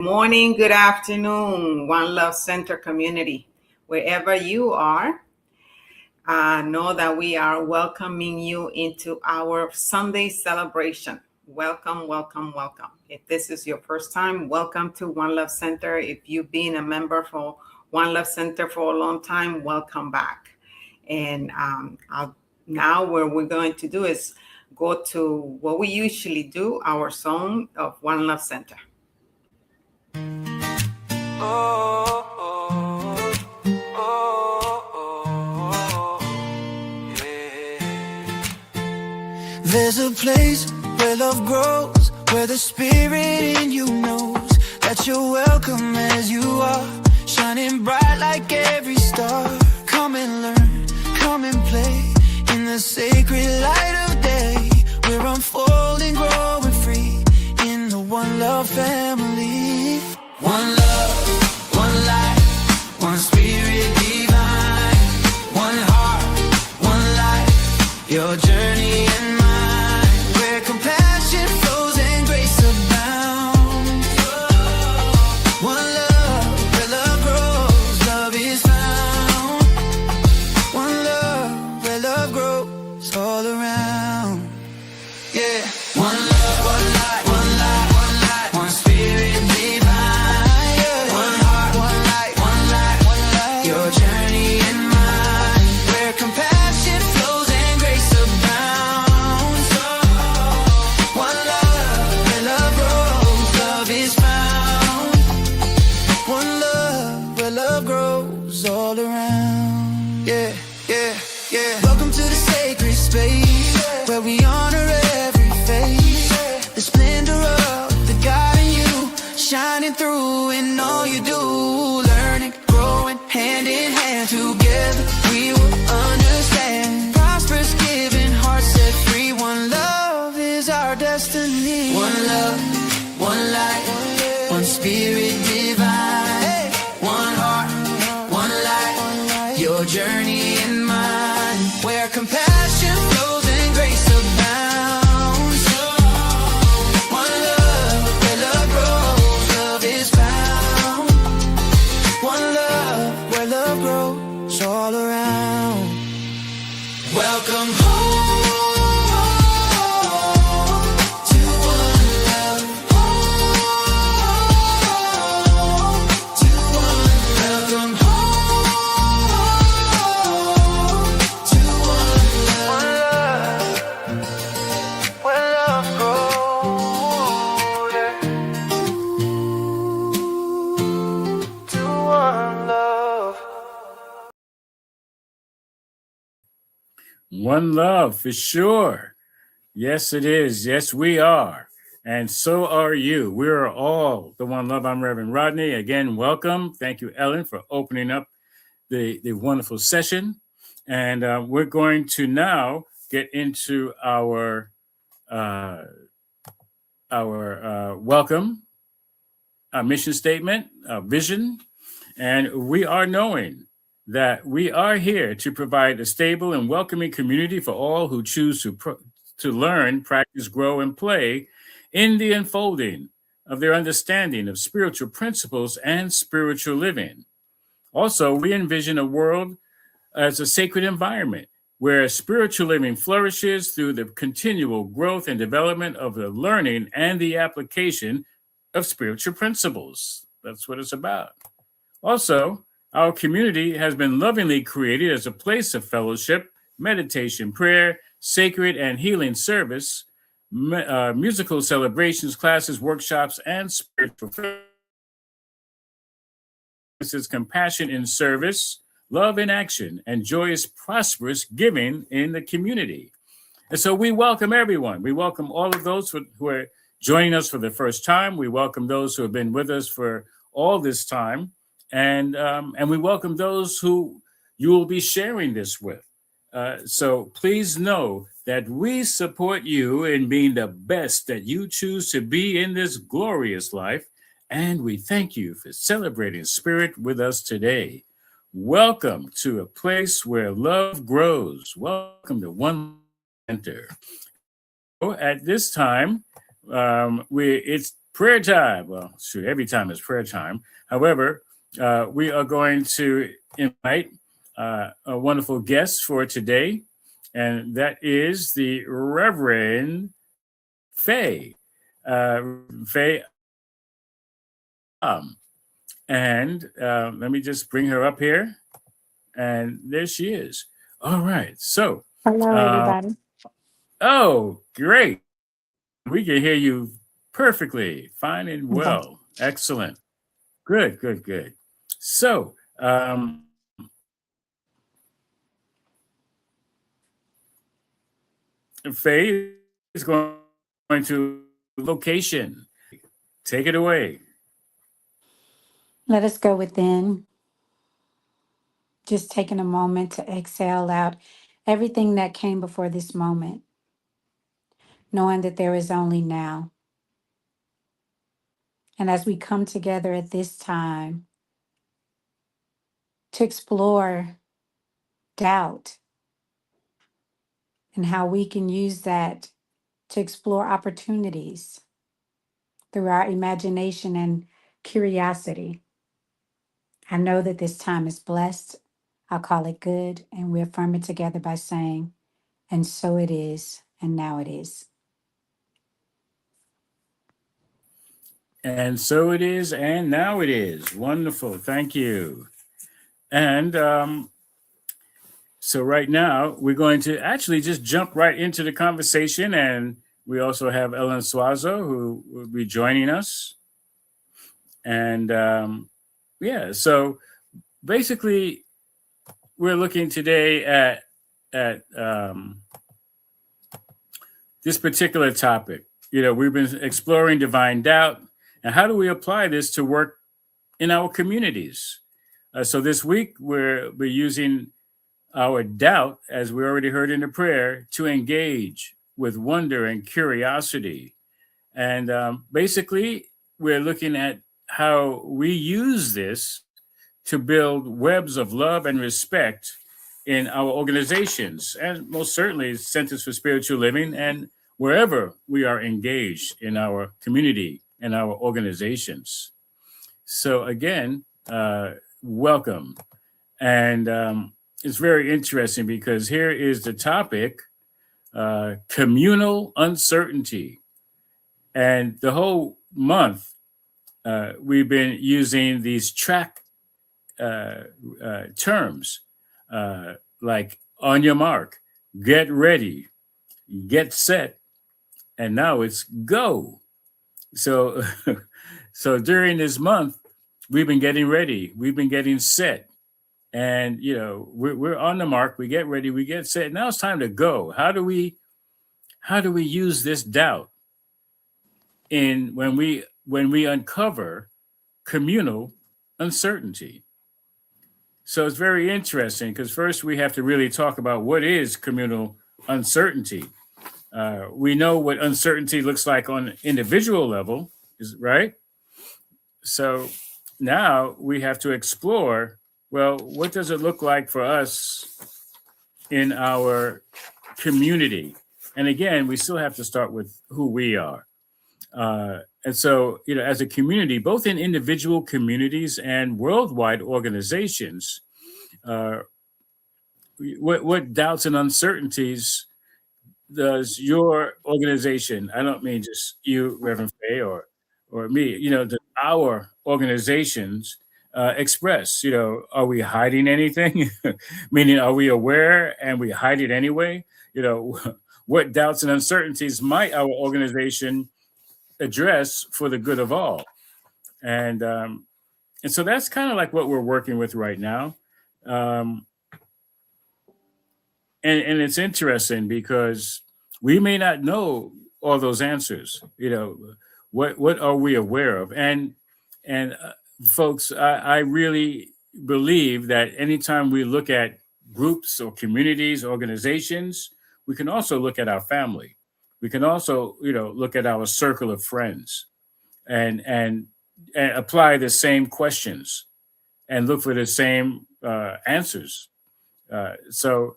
Morning, good afternoon, One Love Center community. Wherever you are, know that we are welcoming you into our Sunday celebration. Welcome, welcome, welcome. If this is your first time, welcome to One Love Center. If you've been a member for One Love Center for a long time, welcome back. And now what we're going to do is go to what we usually do, our song of One Love Center. There's a place where love grows, where the spirit in you knows that you're welcome as you are, shining bright like every star. Come and learn, come and play in the sacred light of day. We're unfolding, growing free in the One Love family. One love, one life, one spirit divine, one heart, one life, your journey and mine, where compassion flows and grace abounds. One love, where love grows, love is found. One love, where love grows all around. Yeah, one love, one life, one life, one life, one spirit divine, yeah. One heart, one light, one life, one life, your journey and mine, where compassion flows and grace abounds. One love, where love grows, love is found. One love, where love grows all around. Yeah, yeah, yeah. Welcome to the sacred space, where we honor every face, the splendor of the God in you, shining through in all you do, learning, growing, hand in hand, together we will understand. Prosperous, giving, heart set free. One love is our destiny. One love, one light, one spirit divine, one heart, one light, your journey and mine, where compassion flows and grace abounds. One love, where love grows, love is found. One love, where love grows all around. Welcome home to one love, to one love. Welcome home to one love, where love grows, yeah. To one love. One love, for sure. Yes, it is. Yes, we are. And so are you. We are all the One Love. I'm Rev Rodney. Again, welcome. Thank you, Ellen, for opening up the wonderful session. And we're going to now get into our welcome, our mission statement, our vision. And we are knowing that we are here to provide a stable and welcoming community for all who choose to learn, practice, grow, and play in the unfolding of their understanding of spiritual principles and spiritual living. Also, we envision a world as a sacred environment where spiritual living flourishes through the continual growth and development of the learning and the application of spiritual principles. That's what it's about. Also, our community has been lovingly created as a place of fellowship, meditation, prayer, sacred and healing service, musical celebrations, classes, workshops, and spiritual services, compassion in service, love in action, and joyous, prosperous giving in the community. And so we welcome everyone. We welcome all of those who are joining us for the first time. We welcome those who have been with us for all this time. And we welcome those who you will be sharing this with. So please know that we support you in being the best that you choose to be in this glorious life. And we thank you for celebrating spirit with us today. Welcome to a place where love grows. Welcome to One Center. At this time, it's prayer time. Well, shoot, every time is prayer time. However, we are going to invite a wonderful guest for today, and that is the Reverend Faye. Faye, and let me just bring her up here, and there she is. All right, so Hello, uh, everybody. oh, great. We can hear you perfectly, fine and Okay. well. Excellent. Good, good, good. So, Faye is going to location. Take it away. Let us go within, just taking a moment to exhale out everything that came before this moment, knowing that there is only now. And as we come together at this time to explore doubt and how we can use that to explore opportunities through our imagination and curiosity, I know that this time is blessed. I'll call it good, and we affirm it together by saying, and so it is, and now it is. And so it is, and now it is. Wonderful. Thank you. And so right now, we're going to actually just jump right into the conversation. And we also have Ellen Suazo, who will be joining us. And yeah, so basically, we're looking today at this particular topic. You know, we've been exploring divine doubt, and how do we apply this to work in our communities? So this week, we're using our doubt, as we already heard in the prayer, to engage with wonder and curiosity. And basically, we're looking at how we use this to build webs of love and respect in our organizations, and most certainly Centers for Spiritual Living, and wherever we are engaged in our community and our organizations. So again, welcome. And it's very interesting because here is the topic, communal uncertainty. And the whole month, we've been using these track terms like on your mark, get ready, get set, and now it's go. So, so during this month, we've been getting ready, we've been getting set, and you know we're on the mark. We get ready, we get set. Now it's time to go. How do we use this doubt in when we uncover communal uncertainty? So it's very interesting because first we have to really talk about what is communal uncertainty. We know what uncertainty looks like on individual level, right? So now we have to explore, well, what does it look like for us in our community? And again, we still have to start with who we are. And so, you know, as a community, both in individual communities and worldwide organizations, what doubts and uncertainties does your organization, I don't mean just you, Reverend Faye, or me, you know, our organizations express? You know, are we hiding anything? Meaning, are we aware and we hide it anyway? You know, what doubts and uncertainties might our organization address for the good of all? And so that's kind of like what we're working with right now. And it's interesting because we may not know all those answers. You know, what are we aware of? And folks, I really believe that anytime we look at groups or communities, organizations, we can also look at our family. We can also, you know, look at our circle of friends and apply the same questions and look for the same answers. So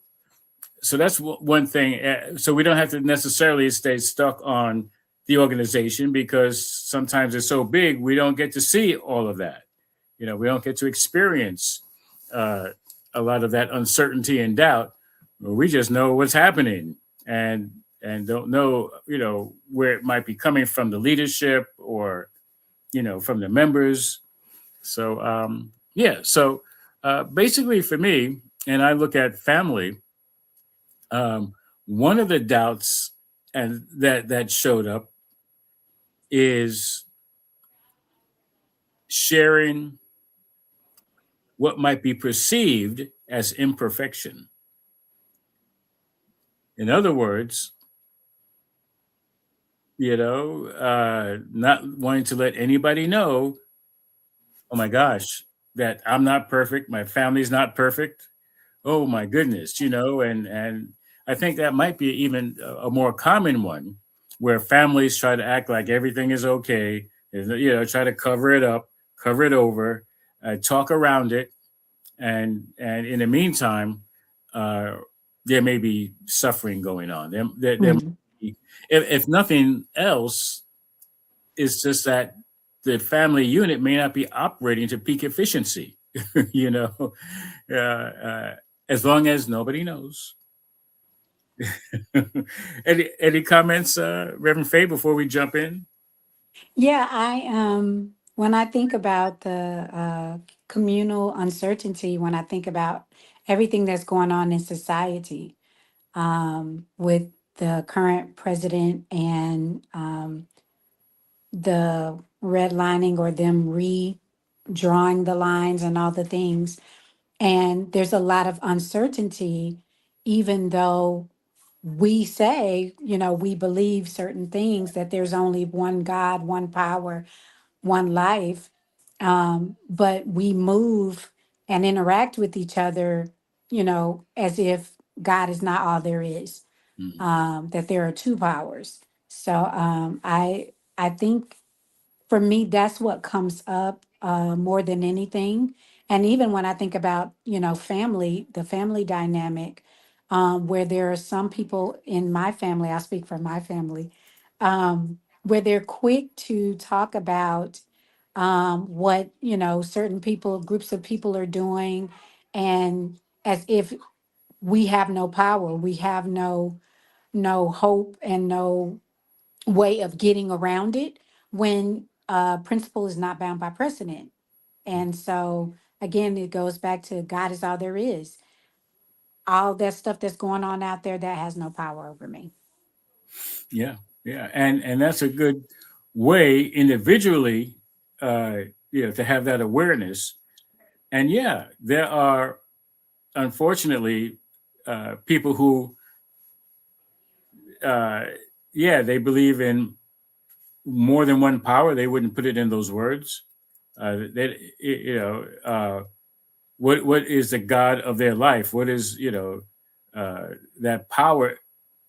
that's one thing. So we don't have to necessarily stay stuck on the organization, because sometimes it's so big we don't get to see all of that. We don't get to experience a lot of that uncertainty and doubt. We just know what's happening, and don't know where it might be coming from, the leadership, or from the members. So basically for me, and I look at family, one of the doubts and that showed up is sharing what might be perceived as imperfection. In other words, not wanting to let anybody know, oh my gosh, that I'm not perfect, my family's not perfect. Oh my goodness, and I think that might be even a more common one, where families try to act like everything is okay, try to cover it up, cover it over, talk around it, and in the meantime, there may be suffering going on. There might be, if nothing else, it's just that the family unit may not be operating to peak efficiency. As long as nobody knows. Any comments, Reverend Faye, before we jump in? Yeah, when I think about the communal uncertainty, when I think about everything that's going on in society, with the current president and the redlining or them redrawing the lines and all the things. And there's a lot of uncertainty, even though we say, we believe certain things, that there's only one God, one power, one life. But we move and interact with each other, as if God is not all there is, that there are two powers. So I think for me, that's what comes up more than anything. And even when I think about, family, the family dynamic, where there are some people in my family, I speak for my family, where they're quick to talk about what, certain people, groups of people are doing, and as if we have no power, we have no hope and no way of getting around it, when principle is not bound by precedent. And so again, it goes back to God is all there is. All that stuff that's going on out there, that has no power over me. Yeah, and that's a good way individually, to have that awareness. And yeah, there are unfortunately people who, they believe in more than one power. They wouldn't put it in those words. What is the God of their life? What is that power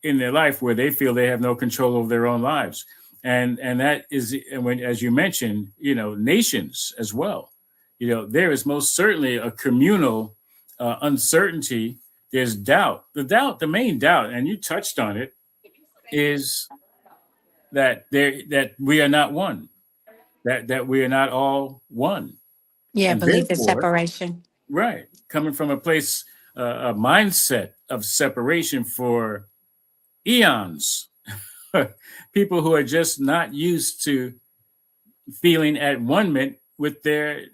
in their life where they feel they have no control over their own lives? And that is, and when, as you mentioned, nations as well. There is most certainly a communal uncertainty. There's doubt. The main doubt, and you touched on it, is that we are not one. That we are not all one. Yeah, And belief is therefore, separation. right, coming from a place, a mindset of separation for eons, people who are just not used to feeling at one-ment with their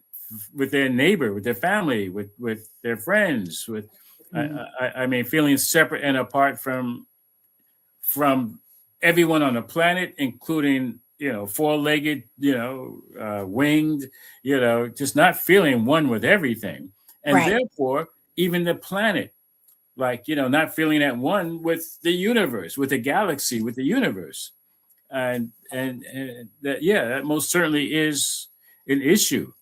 neighbor, with their family, with their friends, I mean, feeling separate and apart from everyone on the planet, including four-legged, winged, just not feeling one with everything. And Right. therefore, even the planet, like, not feeling at one with the universe, with the galaxy, with the universe. And that most certainly is an issue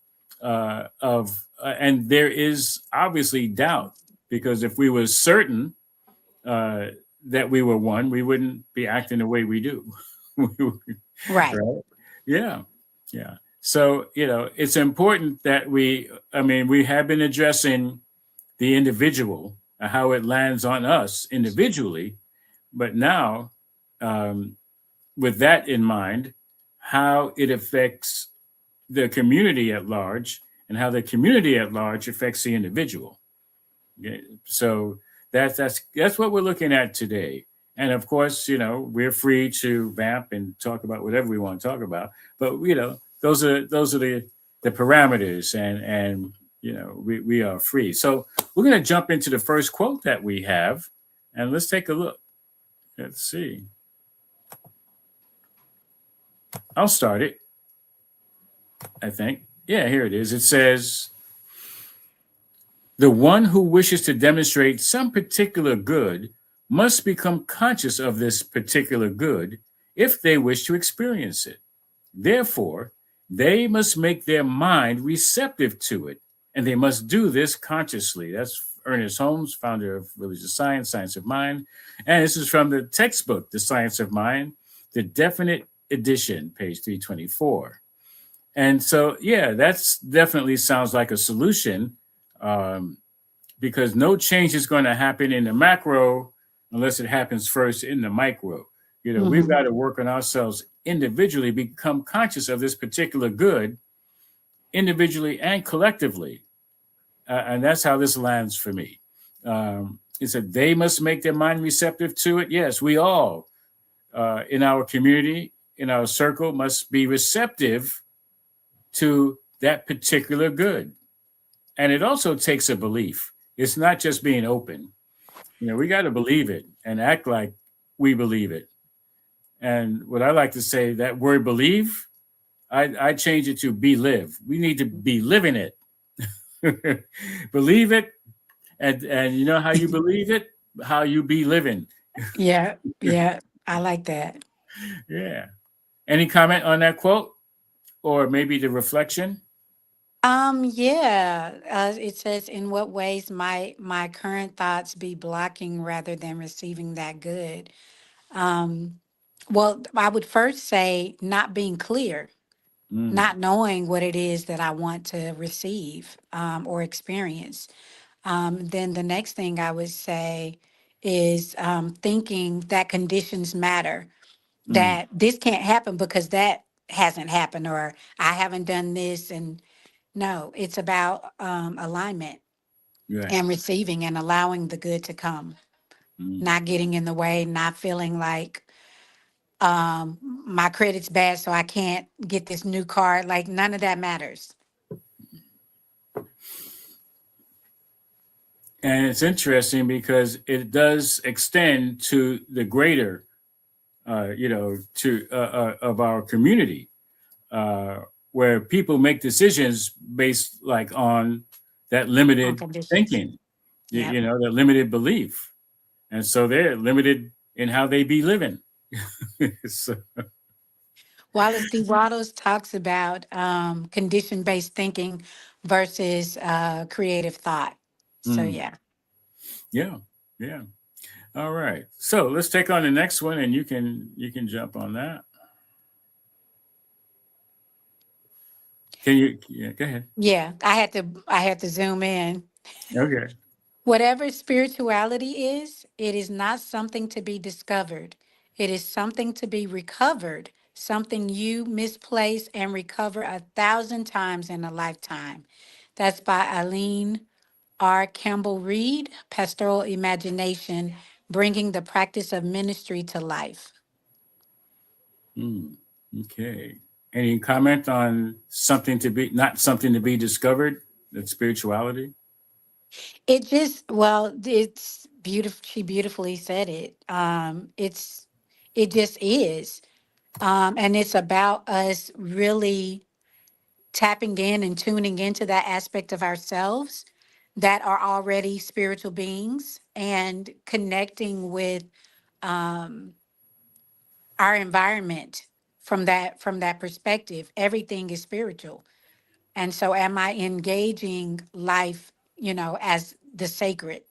and there is obviously doubt, because if we were certain that we were one, we wouldn't be acting the way we do. Right. Right? Yeah. So, it's important that we have been addressing the individual, how it lands on us individually, but now with that in mind, how it affects the community at large and how the community at large affects the individual. Okay? So that's what we're looking at today. And of course, we're free to vamp and talk about whatever we want to talk about. But those are the parameters, and we are free. So we're going to jump into the first quote that we have, and let's take a look. Let's see. I'll start it, I think. Yeah, here it is. It says, "The one who wishes to demonstrate some particular good must become conscious of this particular good if they wish to experience it. Therefore, they must make their mind receptive to it, and they must do this consciously." That's Ernest Holmes, founder of Religious Science, Science of Mind. And this is from the textbook, The Science of Mind, the Definite Edition, page 324. And so, yeah, that's definitely sounds like a solution, because no change is going to happen in the macro unless it happens first in the micro. We've got to work on ourselves individually, become conscious of this particular good individually and collectively. And that's how this lands for me. It said they must make their mind receptive to it. Yes, we all in our community, in our circle, must be receptive to that particular good. And it also takes a belief. It's not just being open. We got to believe it and act like we believe it. And what I like to say, that word believe, I change it to be live. We need to be living it. Believe it. And you know how you believe it? How you be living. Yeah. I like that. Yeah. Any comment on that quote? Or maybe the reflection? It says, in what ways might my current thoughts be blocking rather than receiving that good? Well, I would first say not being clear, not knowing what it is that I want to receive or experience. Then the next thing I would say is thinking that conditions matter, Mm, that this can't happen because that hasn't happened, or I haven't done this. And no, it's about alignment right. and receiving and allowing the good to come, Mm. not getting in the way, not feeling like my credit's bad, so I can't get this new car. Like, none of that matters. And it's interesting because it does extend to the greater, of our community, where people make decisions based like on that On limited conditions. thinking, Yep. that limited belief. And so they're limited in how they be living. So, Wallace D. Waddles talks about condition-based thinking versus creative thought. So mm, yeah. yeah, yeah. All right. So let's take on the next one, and you can jump on that. Can you? Yeah, go ahead. Yeah, I had to zoom in. Okay. Whatever spirituality is, it is not something to be discovered. It is something to be recovered, something you misplace and recover 1,000 times in a lifetime. That's by Eileen R. Campbell Reed, Pastoral Imagination, Bringing the Practice of Ministry to Life. Mm, okay. Any comment on something to be not something to be discovered? That spirituality. It's beautiful. She beautifully said it. It just is. And it's about us really tapping in and tuning into that aspect of ourselves that are already spiritual beings, and connecting with um, our environment from that perspective. Everything is spiritual. And so am I engaging life, as the sacred?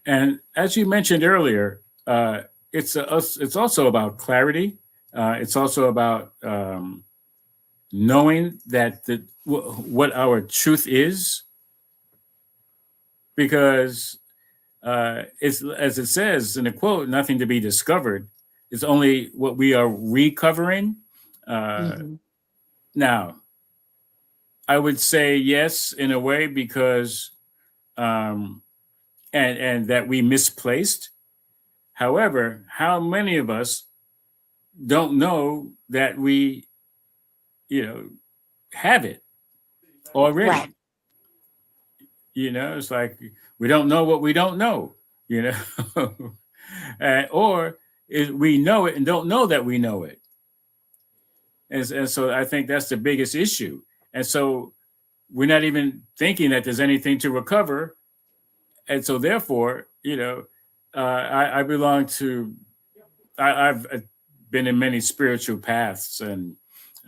And as you mentioned earlier, it's also about clarity. It's also about knowing that what our truth is, because it's, as it says in the quote, nothing to be discovered. It's only what we are recovering. Mhm. Now, I would say yes, in a way, because um, and that we misplaced. However, how many of us don't know that we, have it Right. already? It's like we don't know what we don't know, you know, or we know it and don't know that we know it. And so I think that's the biggest issue. And so we're not even thinking that there's anything to recover. And so therefore, I belong to, I've been in many spiritual paths, and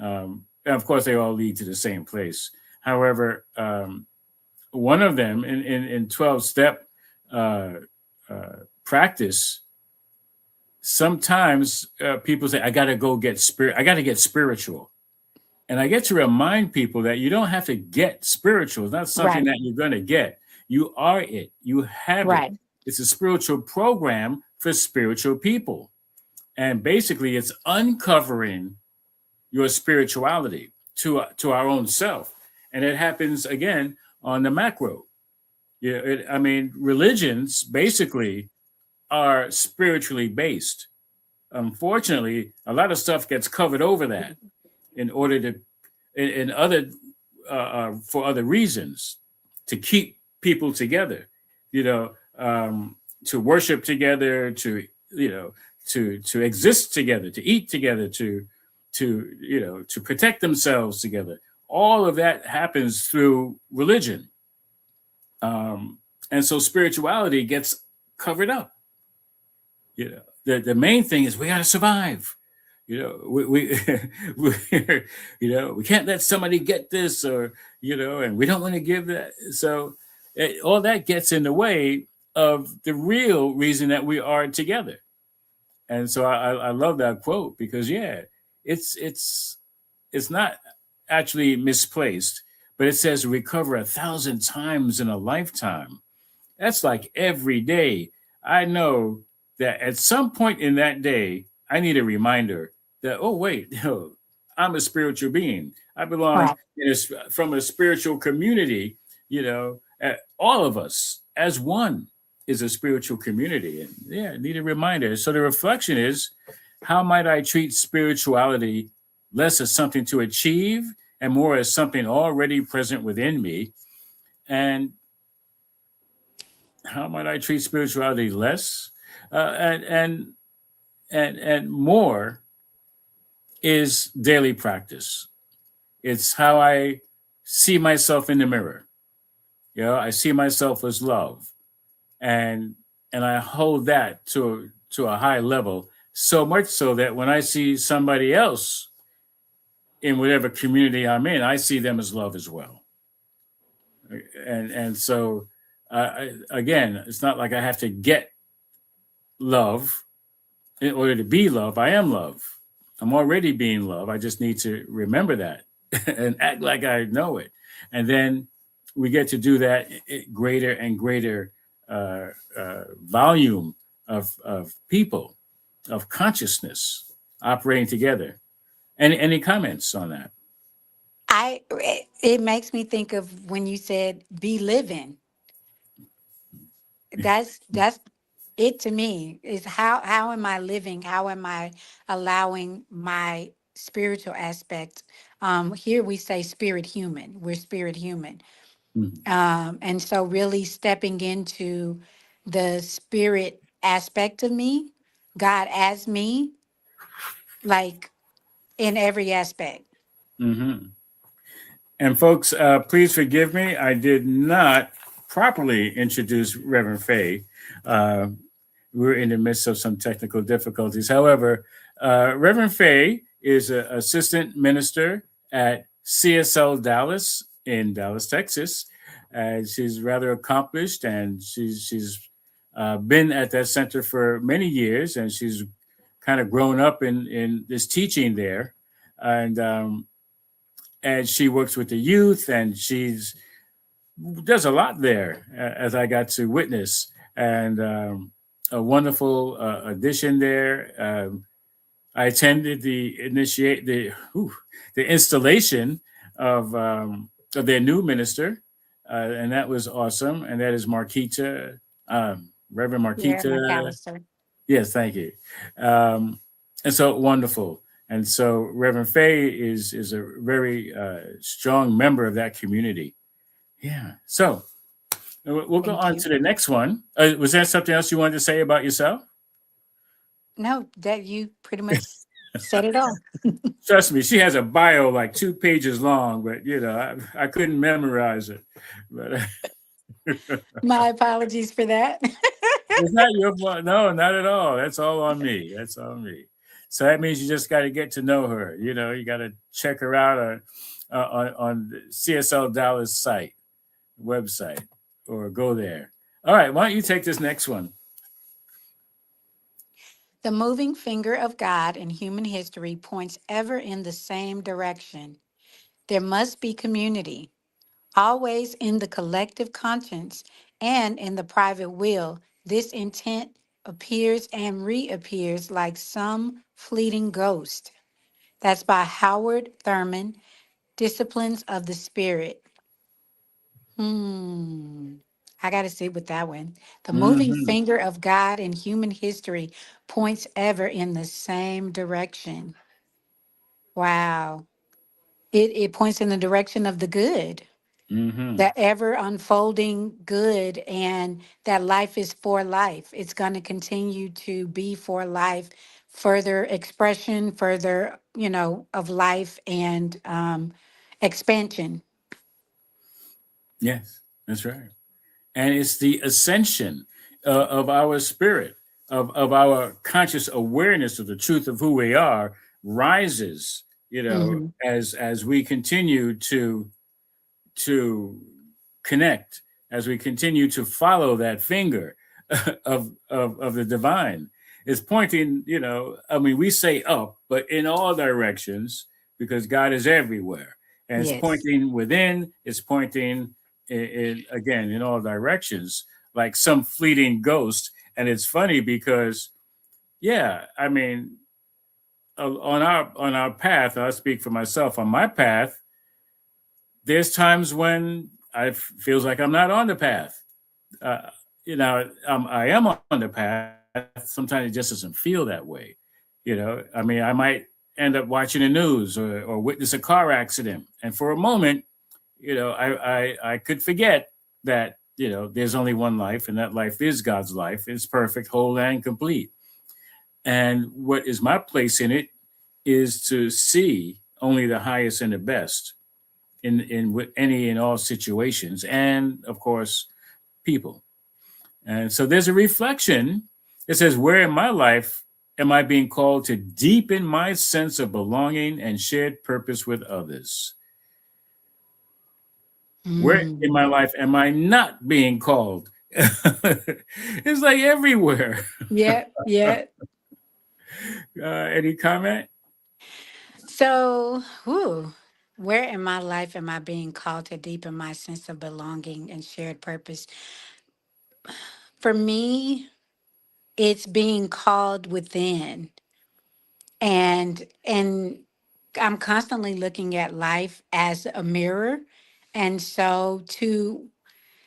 of course they all lead to the same place. However, one of them in 12-step practice, sometimes people say, I got to get spiritual. And I get to remind people that you don't have to get spiritual. It's not something Right. that you're going to get. You are it. You have it. Right. It's a spiritual program for spiritual people. And basically, it's uncovering your spirituality to our own self. And it happens, again, on the macro. Religions basically are spiritually based. Unfortunately, a lot of stuff gets covered over that in order to, in other, for other reasons, to keep people together, to worship together, to exist together, to eat together, to protect themselves together. All of that happens through religion. And so spirituality gets covered up. The main thing is we got to survive. We we can't let somebody get this, or and we don't want to give that. So all that gets in the way of the real reason that we are together. And so I love that quote, because it's not actually misplaced, but it says recover 1,000 times in a lifetime. That's like every day. I know that at some point in that day, I need a reminder that, oh, wait, no, I'm a spiritual being. I belong Right. from a spiritual community, all of us as one is a spiritual community. And I need a reminder. So the reflection is, how might I treat spirituality less as something to achieve and more as something already present within me? And how might I treat spirituality less? And more is daily practice. It's how I see myself in the mirror. I see myself as love, and I hold that to a high level, so much so that when I see somebody else in whatever community I'm in, I see them as love as well. And so again, it's not like I have to get love in order to be love. I am love. I'm already being love. I just need to remember that and act like I know it. And then we get to do that greater and greater volume of people, of consciousness operating together. Any comments on that? It makes me think of when you said be living. That's it to me, is how am I living? How am I allowing my spiritual aspect? Here we say spirit human. We're spirit human. Mhm. And so really stepping into the spirit aspect of me, God as me, like in every aspect. Mhm. And folks, please forgive me. I did not properly introduce Reverend Faye. Uh, we're in the midst of some technical difficulties. However, Reverend Faye is an assistant minister at CSL Dallas in Dallas, Texas. She's rather accomplished, and she's been at that center for many years, and she's kind of grown up in this teaching there. And she works with the youth, and she's does a lot there, as I got to witness. and a wonderful addition there. I attended the installation of their new minister, and that was awesome. And that is Marquita, Reverend Yeah, Marquita. McAllister. Yes, thank you. And so wonderful. And so Reverend Faye is a very strong member of that community. Yeah. So we'll go Thank on you. to the next one. Was there something else you wanted to say about yourself? No, that you pretty much said it all. Trust me, she has a bio like 2 pages long, but I couldn't memorize it. But My apologies for that. it's not your fault. No, not at all. That's all on me. That's on me. So that means you just got to get to know her. You got to check her out on the CSL Dallas site, website, or go there. All right, why don't you take this next one? The moving finger of God in human history points ever in the same direction. There must be community, always in the collective conscience and in the private will. This intent appears and reappears like some fleeting ghost. That's by Howard Thurman, Disciplines of the Spirit. I got to sit with that one. The moving Mm-hmm. finger of God in human history points ever in the same direction. Wow. It points in the direction of the good, Mm-hmm. the ever unfolding good, and that life is for life. It's going to continue to be for life, further expression, further, of life and expansion. Yes, that's right. And it's the ascension of our spirit, of our conscious awareness of the truth of who we are, rises. Hmm. As we continue to connect, as we continue to follow that finger of the divine. It's pointing. I mean, we say up, but in all directions because God is everywhere, and it's Yes. pointing within. It's pointing again in all directions, like some fleeting ghost. And it's funny because, yeah, I mean, on our path, I'll speak for myself. On my path, there's times when I feels like I'm not on the path. Uh, I am on the path. Sometimes it just doesn't feel that way. I mean, I might end up watching the news or witness a car accident, and for a moment, I could forget that there's only one life, and that life is God's life. It's perfect, whole, and complete. And what is my place in it is to see only the highest and the best in any and all situations, and of course, people. And so there's a reflection. It says, "Where in my life am I being called to deepen my sense of belonging and shared purpose with others? Where in my Mm. life am I not being called?" It's like everywhere. Yeah, yeah. Any comment? So, where in my life am I being called to deepen my sense of belonging and shared purpose? For me, it's being called within, and I'm constantly looking at life as a mirror, and so to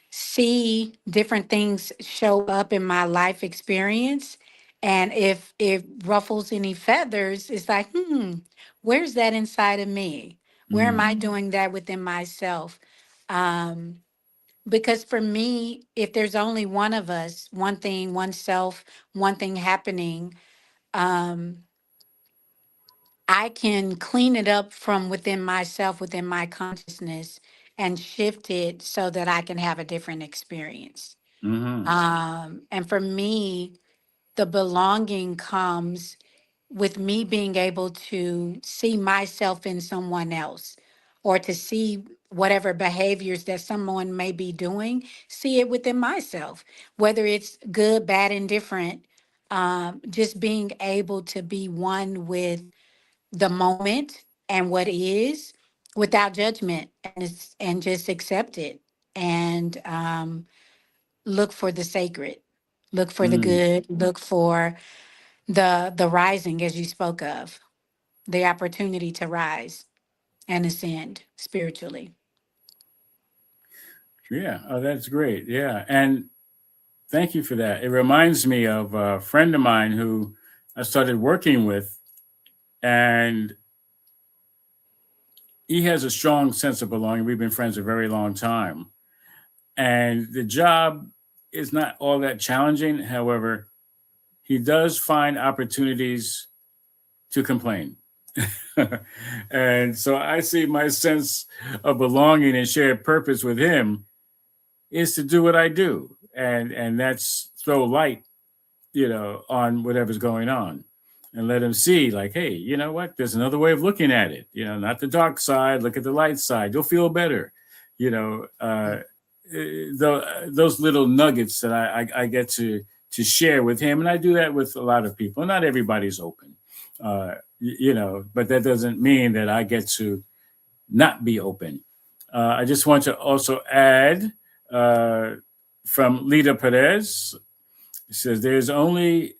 see different things show up in my life experience, and if it ruffles any feathers, it's like, where's that inside of me? Where am I Mm, doing that within myself? um because for me, if there's only one of us, one thing, one self, one thing happening, um I can clean it up from within myself, within my consciousness, and shift it so that I can have a different experience. hmm And for me, the belonging comes with me being able to see myself in someone else, or to see whatever behaviors that someone may be doing, see it within myself, whether it's good, bad, indifferent. Just being able to be one with the moment and what is, without judgment, and just accept it, and look for the sacred. Look for the Mm. good, look for the rising as you spoke of, the opportunity to rise and ascend spiritually. Yeah. Oh, that's great. Yeah. And thank you for that. It reminds me of a friend of mine who I started working with, and he has a strong sense of belonging. We've been friends a very long time. And the job is not all that challenging. However, he does find opportunities to complain. And so I see my sense of belonging and shared purpose with him is to do what I do. And that's throw light, on whatever's going on and let him see, like, hey, you know what? There's another way of looking at it. Not the dark side, look at the light side. You'll feel better. Those little nuggets that I get to share with him. And I do that with a lot of people. Not everybody's open, but that doesn't mean that I get to not be open. I just want to also add from Leda Pérez. It says, there's only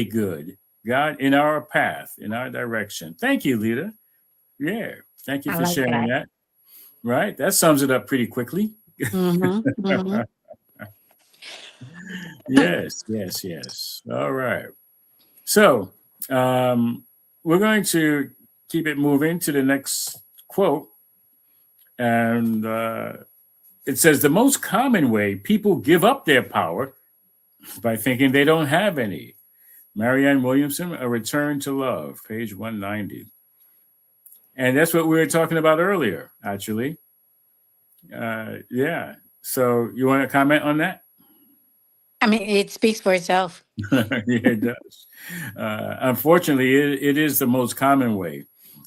good, God, in our path, in our direction. Thank you, Leda. Yeah. Thank you I for like sharing that. that. Right. That sums it up pretty quickly. Mm-hmm. Mm-hmm. Yes, yes, yes. All right. So we're going to keep it moving to the next quote. And it says, the most common way people give up their power is by thinking they don't have any. Marianne Williamson, A Return to Love, page 190. And that's what we were talking about earlier, actually. Yeah. So you want to comment on that? I mean, it speaks for itself. Yeah, it does. Unfortunately, it is the most common way.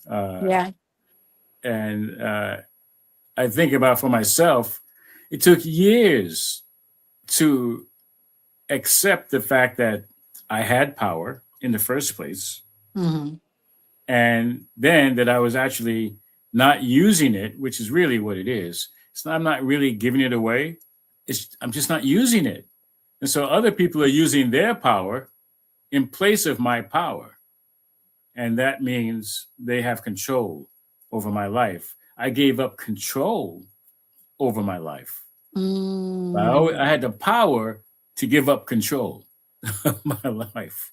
Yeah. And I think about for myself, it took years to accept the fact that I had power in the first place. Mm-hmm. And then that I was actually not using it, which is really what it is. I'm not really giving it away. I'm just not using it. And so other people are using their power in place of my power. And that means they have control over my life. I gave up control over my life. I had the power to give up control of my life.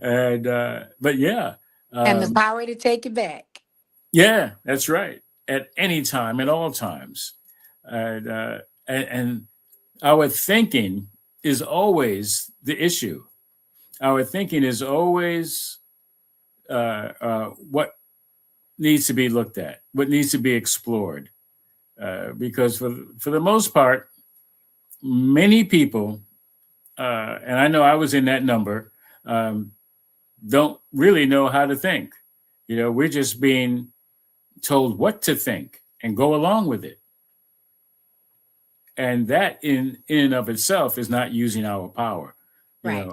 And, but yeah. And the power to take it back. Yeah, that's right. At any time, at all times. And our thinking is always the issue. Our thinking is always what needs to be looked at, what needs to be explored. Because for the most part, many people, and I know I was in that number, don't really know how to think. We're just being told what to think and go along with it. And that in and of itself is not using our power. Right.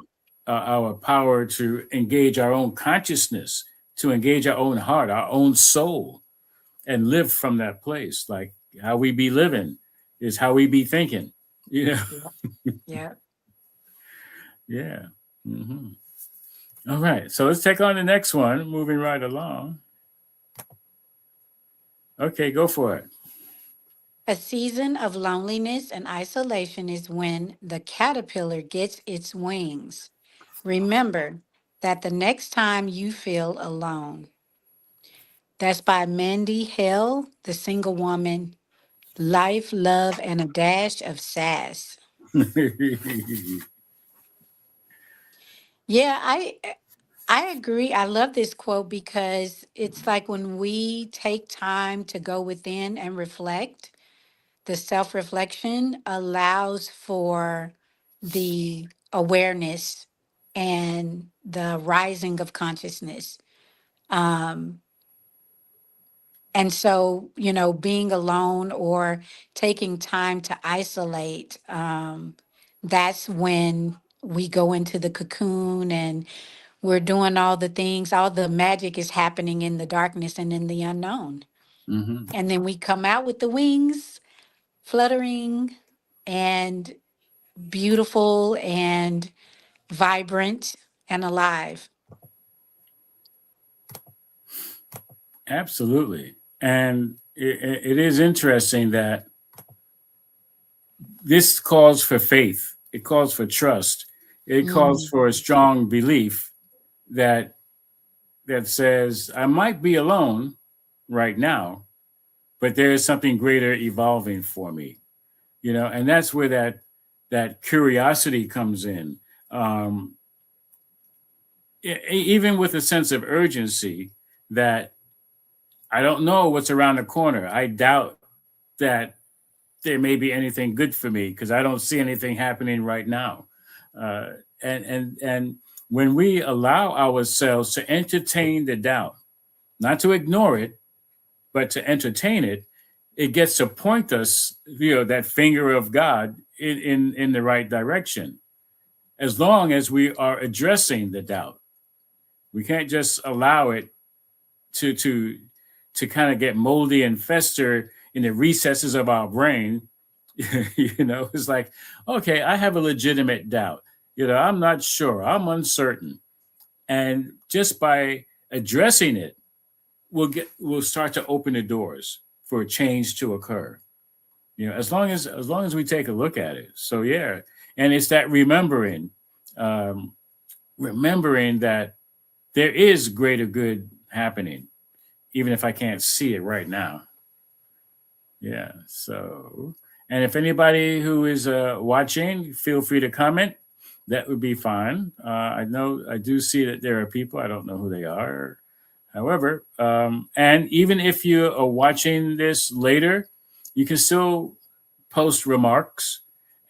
Our power to engage our own consciousness, to engage our own heart, our own soul, and live from that place. Like how we be living is how we be thinking. Yeah. Yeah. Mm-hmm. All right. So let's take on the next one, moving right along. Okay, go for it. A season of loneliness and isolation is when the caterpillar gets its wings. Remember that the next time you feel alone. That's by Mandy Hill, the single woman. Life, love, and a dash of sass. Yeah, I agree. I love this quote because it's like when we take time to go within and reflect, the self-reflection allows for the awareness and the rising of consciousness. Um, and so, being alone or taking time to isolate, that's when we go into the cocoon and we're doing all the things, all the magic is happening in the darkness and in the unknown. Mm-hmm. And then we come out with the wings fluttering and beautiful and vibrant and alive. Absolutely. And it is interesting that this calls for faith. It calls for trust. It calls Mm, for a strong belief that says I might be alone right now, but there is something greater evolving for me. And that's where that curiosity comes in. Um, Even with a sense of urgency that I don't know what's around the corner. I doubt that there may be anything good for me because I don't see anything happening right now. Uh, and when we allow ourselves to entertain the doubt, not to ignore it, but to entertain it, it gets to point us, that finger of God in the right direction. As long as we are addressing the doubt, we can't just allow it to to to kind of get moldy and fester in the recesses of our brain. It's like, okay, I have a legitimate doubt. I'm not sure. I'm uncertain. And just by addressing it, we'll start to open the doors for a change to occur. As long as we take a look at it. So yeah, and it's that um, remembering that there is greater good happening, even if I can't see it right now. Yeah. So, and if anybody who is watching, feel free to comment. That would be fine. I do see that there are people. I don't know who they are. However, and even if you are watching this later, you can still post remarks,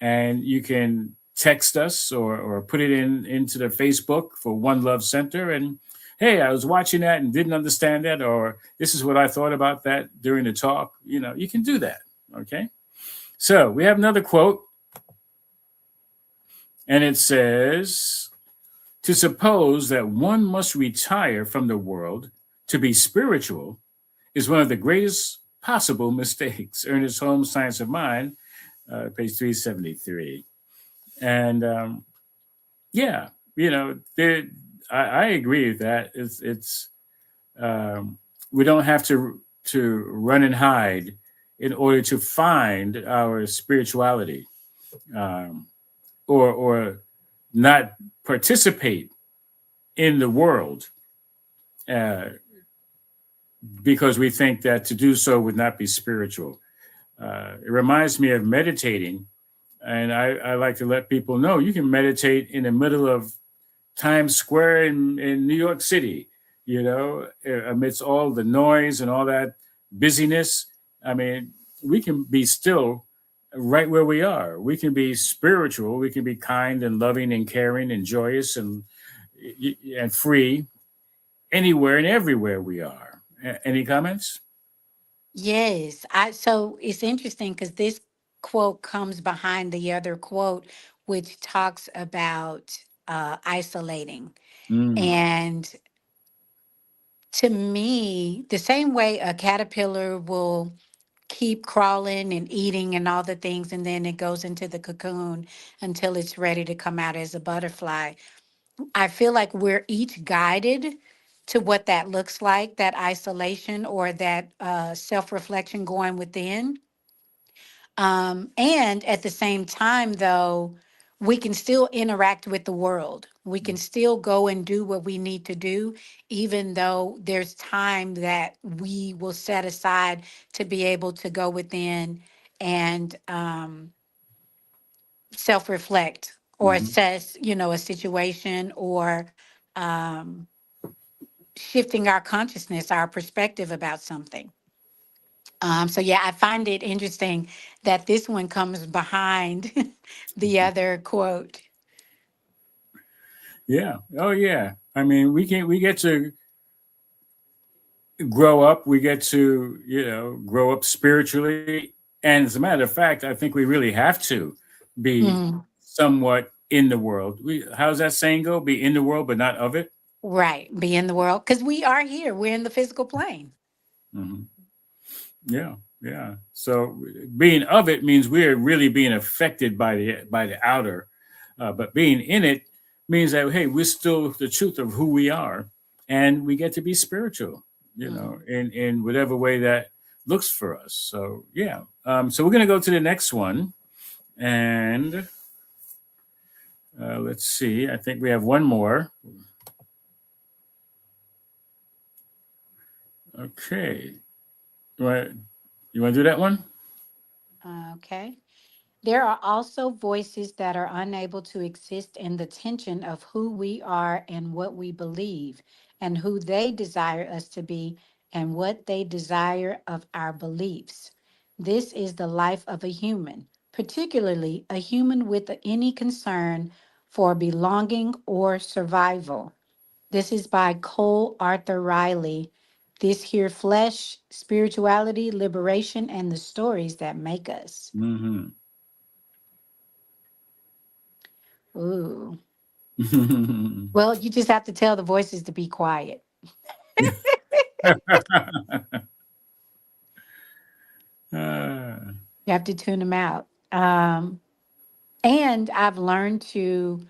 and you can text us or put it into the Facebook for One Love Center. And hey, I was watching that and didn't understand that, or this is what I thought about that during the talk. You can do that. Okay. So we have another quote, and it says, to suppose that one must retire from the world to be spiritual is one of the greatest possible mistakes. Ernest Holmes, Science of Mind, page 373. And yeah, I agree with that. It's we don't have to run and hide in order to find our spirituality, or not participate in the world, uh, because we think that to do so would not be spiritual. It reminds me of meditating, and I like to let people know you can meditate in the middle of Times Square in New York City, amidst all the noise and all that busyness. I mean, we can be still right where we are. We can be spiritual. We can be kind and loving and caring and joyous and free anywhere and everywhere we are. Any comments? yes. So it's interesting because this quote comes behind the other quote, which talks about isolating. Mm, And to me, the same way a caterpillar will keep crawling and eating and all the things, and then it goes into the cocoon until it's ready to come out as a butterfly. I feel like we're each guided to what that looks like, that isolation or that self reflection going within. And at the same time, though, we can still interact with the world. We can still go and do what we need to do, even though there's time that we will set aside to be able to go within and self reflect or mhm. assess, a situation or um, shifting our consciousness, our perspective about something. So yeah, I find it interesting that this one comes behind the other quote. Yeah. Oh, yeah. I mean, we get to grow up. We get to, grow up spiritually. And as a matter of fact, I think we really have to be Mm, somewhat in the world. How's that saying go? Be in the world, but not of it. right. Be in the world because we are here. We're in the physical plane. Mhm. Yeah, yeah. So being of it means we're really being affected by the outer, but being in it means that hey, we're still the truth of who we are, and we get to be spiritual, in whatever way that looks for us. So yeah. So we're gonna go to the next one, and let's see. I think we have one more. Okay. You want to do that one? Okay. There are also voices that are unable to exist in the tension of who we are and what we believe, and who they desire us to be and what they desire of our beliefs. This is the life of a human, particularly a human with any concern for belonging or survival. This is by Cole Arthur Riley. This here flesh, spirituality, liberation, and the stories that make us. Mm-hmm. Ooh. Well, you just have to tell the voices to be quiet. Uh, You have to tune them out. And I've learned to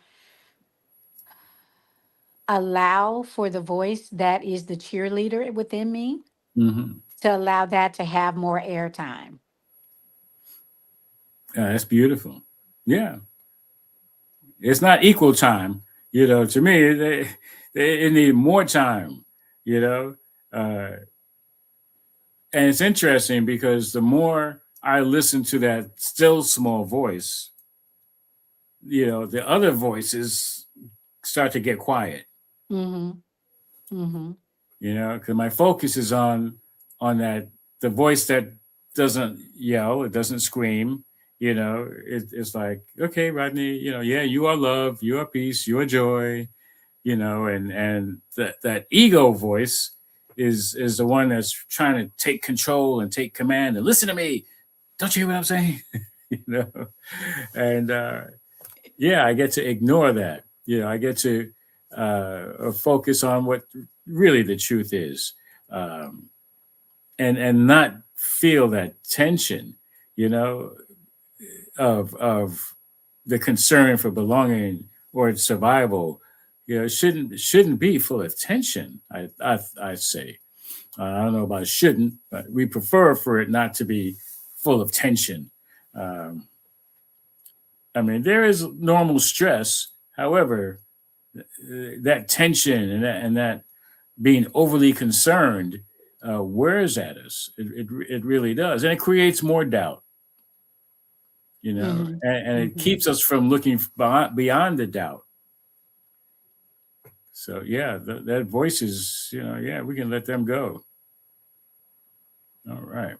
allow for the voice that is the cheerleader within me, mhm. to allow that to have more airtime. That's beautiful. Yeah, it's not equal time. To me, they need more time. You know, uh, and it's interesting because the more I listen to that still small voice, the other voices start to get quiet. Mm-hmm. Mm-hmm. Because my focus is on that the voice that doesn't yell, it doesn't scream. It's like, okay, Rodney, yeah, you are love, you are peace, you are joy. And that ego voice is the one that's trying to take control and take command and listen to me. Don't you hear what I'm saying? you know, and yeah, I get to ignore that. I get to focus on what really the truth is, and not feel that tension, you know, of the concern for belonging or survival. It shouldn't be full of tension. I say. I don't know about shouldn't, but we prefer for it not to be full of tension. Um, I mean, there is normal stress. However, that tension and that being overly concerned wears at us. It really does, and it creates more doubt. Mm-hmm. And it Mm-hmm. keeps us from looking beyond the doubt. So yeah, that voice is, yeah, we can let them go. All right.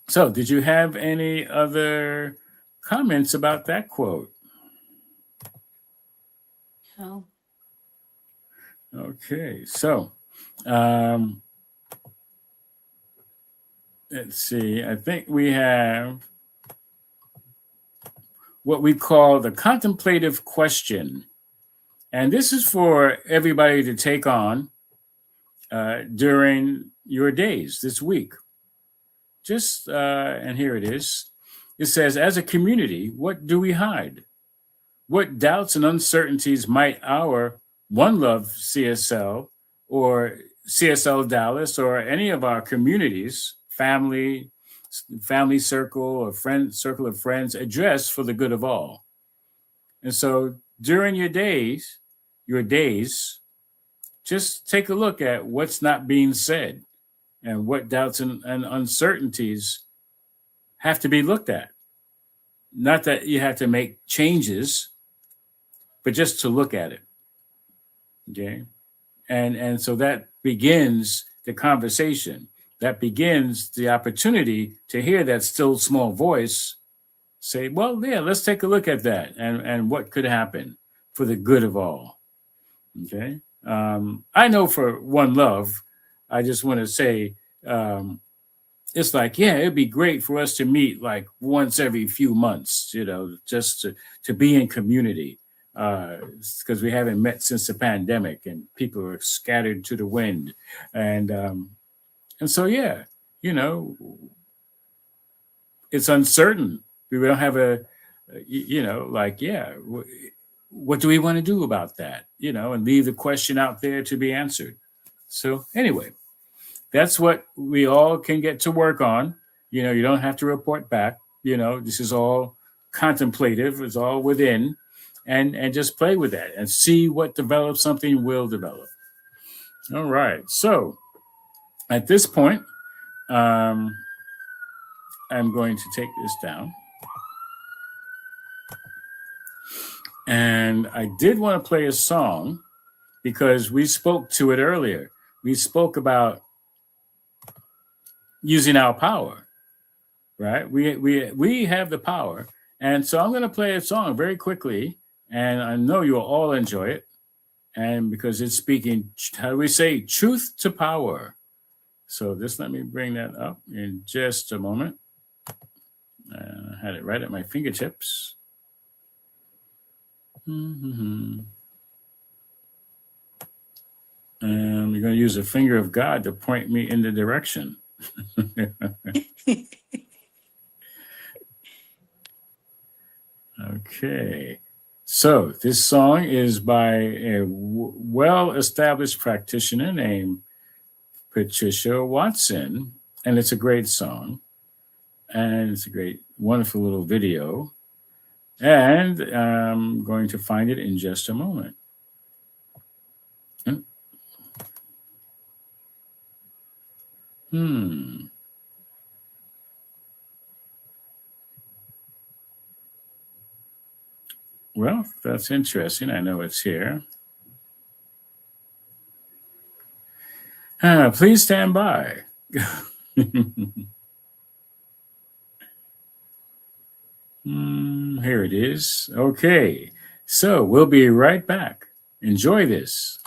So, did you have any other comments about that quote? Oh. Okay, so um, let's see. I think we have what we call the contemplative question. And this is for everybody to take on during your days this week. And here it is. It says, as a community, what do we hide? What doubts and uncertainties might our One Love CSL or CSL Dallas or any of our communities, family circle or circle of friends address for the good of all? And so during your days, just take a look at what's not being said and what doubts and uncertainties have to be looked at. Not that you have to make changes, but just to look at it. Okay. And so that begins the conversation. That begins the opportunity to hear that still small voice say, well, yeah, let's take a look at that and what could happen for the good of all. Okay. I know for One Love, I just want to say, it's like, yeah, it'd be great for us to meet like once every few months, just to be in community, because we haven't met since the pandemic and people are scattered to the wind. And so, yeah, you know, it's uncertain. We don't have what do we want to do about that? And leave the question out there to be answered. So anyway, that's what we all can get to work on. You don't have to report back. This is all contemplative. It's all within, and just play with that and see what develops. Something will develop. All right. So at this point, I'm going to take this down. And I did want to play a song because we spoke to it earlier. We spoke about using our power, right? We have the power. And so I'm going to play a song very quickly, and I know you'll all enjoy it. And because it's speaking, how do we say, truth to power. So just let me bring that up in just a moment. I had it right at my fingertips. And we're going to use the finger of God to point me in the direction. Okay. So this song is by a well-established practitioner named Patricia Watson, and it's a great song, and it's a great, wonderful little video, and I'm going to find it in just a moment. Well, that's interesting. I know it's here. Please stand by. Here it is. Okay. So we'll be right back. Enjoy this.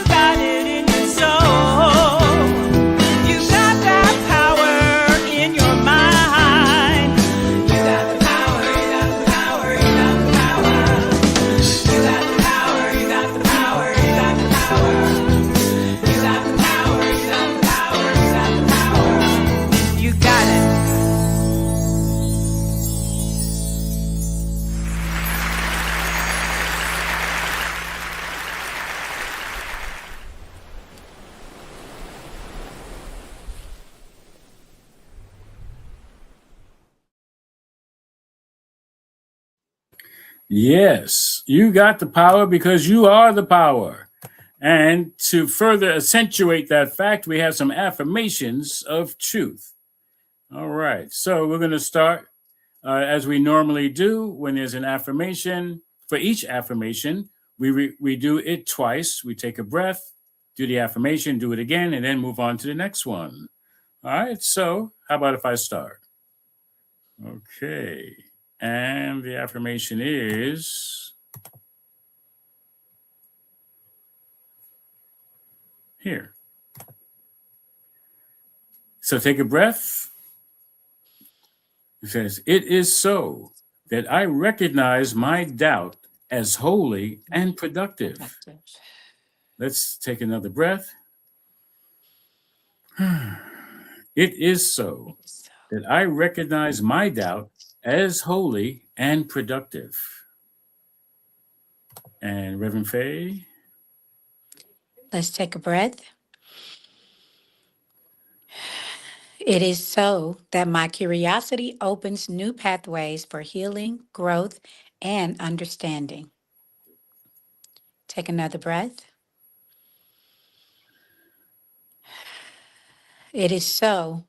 Got it. Yes, you got the power because you are the power. And to further accentuate that fact, we have some affirmations of truth. All right, so we're going to start as we normally do when there's an affirmation. For each affirmation, we do it twice. We take a breath, do the affirmation, do it again, and then move on to the next one. All right, so how about if I start? Okay, and the affirmation is here. So take a breath. It says, "It is so that I recognize my doubt as holy and productive." Let's take another breath. It is so that I recognize my doubt as holy and productive. And Reverend Faye. Let's take a breath. It is so that my curiosity opens new pathways for healing, growth, and understanding. Take another breath. It is so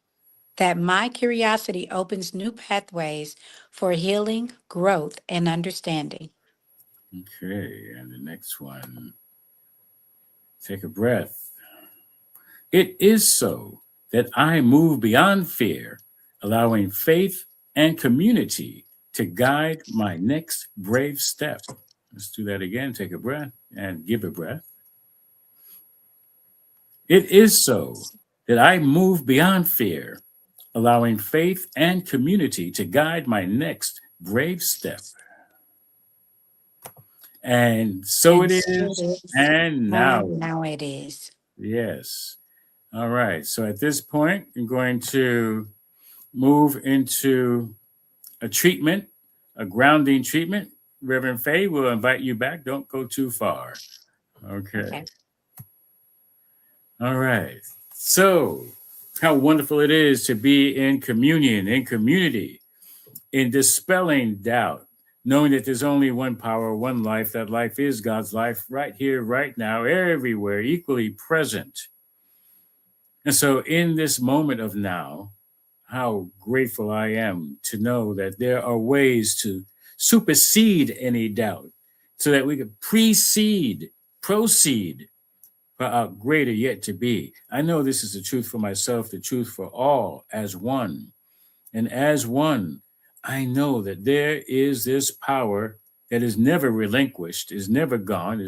that my curiosity opens new pathways for healing, growth, and understanding. Okay, and the next one. Take a breath. It is so that I move beyond fear, allowing faith and community to guide my next brave step. Let's do that again. Take a breath and give a breath. It is so that I move beyond fear, allowing faith and community to guide my next brave step. And so it is, and now. Now it is. Yes. All right. So at this point, I'm going to move into a treatment, a grounding treatment. Reverend Faye will invite you back. Don't go too far. Okay. All right. So, how wonderful it is to be in communion, in community, in dispelling doubt, knowing that there's only one power, one life. That life is God's life right here, right now, everywhere, equally present. And so, in this moment of now, how grateful I am to know that there are ways to supersede any doubt so that we could proceed for our greater yet to be. I know this is the truth for myself, the truth for all as one. And as one, I know that there is this power that is never relinquished, is never gone,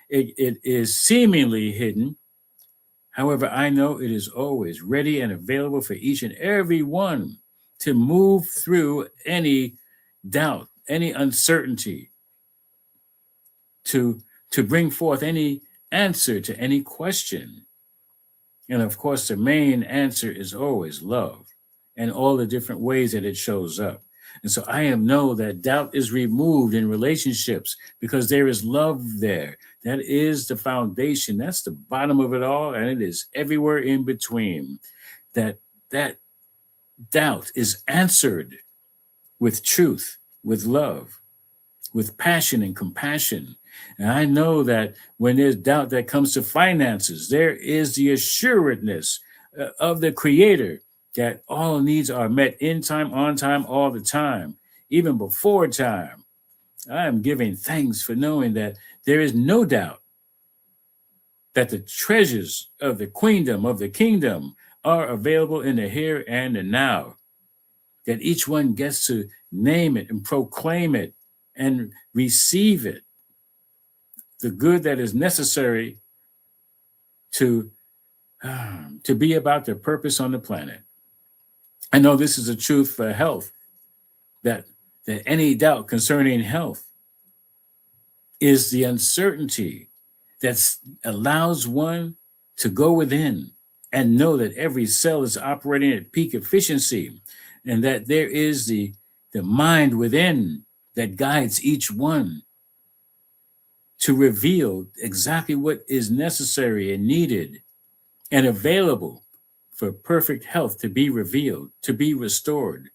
it is seemingly hidden. However, I know it is always ready and available for each and every one to move through any doubt, any uncertainty, to bring forth any answer to any question. And of course, the main answer is always love and all the different ways that it shows up. And so I know that doubt is removed in relationships because there is love there. That is the foundation. That's the bottom of it all. And it is everywhere in between. That doubt is answered with truth, with love, with passion and compassion. And I know that when there's doubt that comes to finances, there is the assuredness of the Creator that all needs are met in time, on time, all the time, even before time. I am giving thanks for knowing that there is no doubt that the treasures of the queendom, of the kingdom, are available in the here and the now, that each one gets to name it and proclaim it and receive it, the good that is necessary to be about their purpose on the planet. I know this is a truth for health, that any doubt concerning health is the uncertainty that allows one to go within and know that every cell is operating at peak efficiency and that there is the mind within that guides each one to reveal exactly what is necessary and needed and available for perfect health to be revealed, to be restored.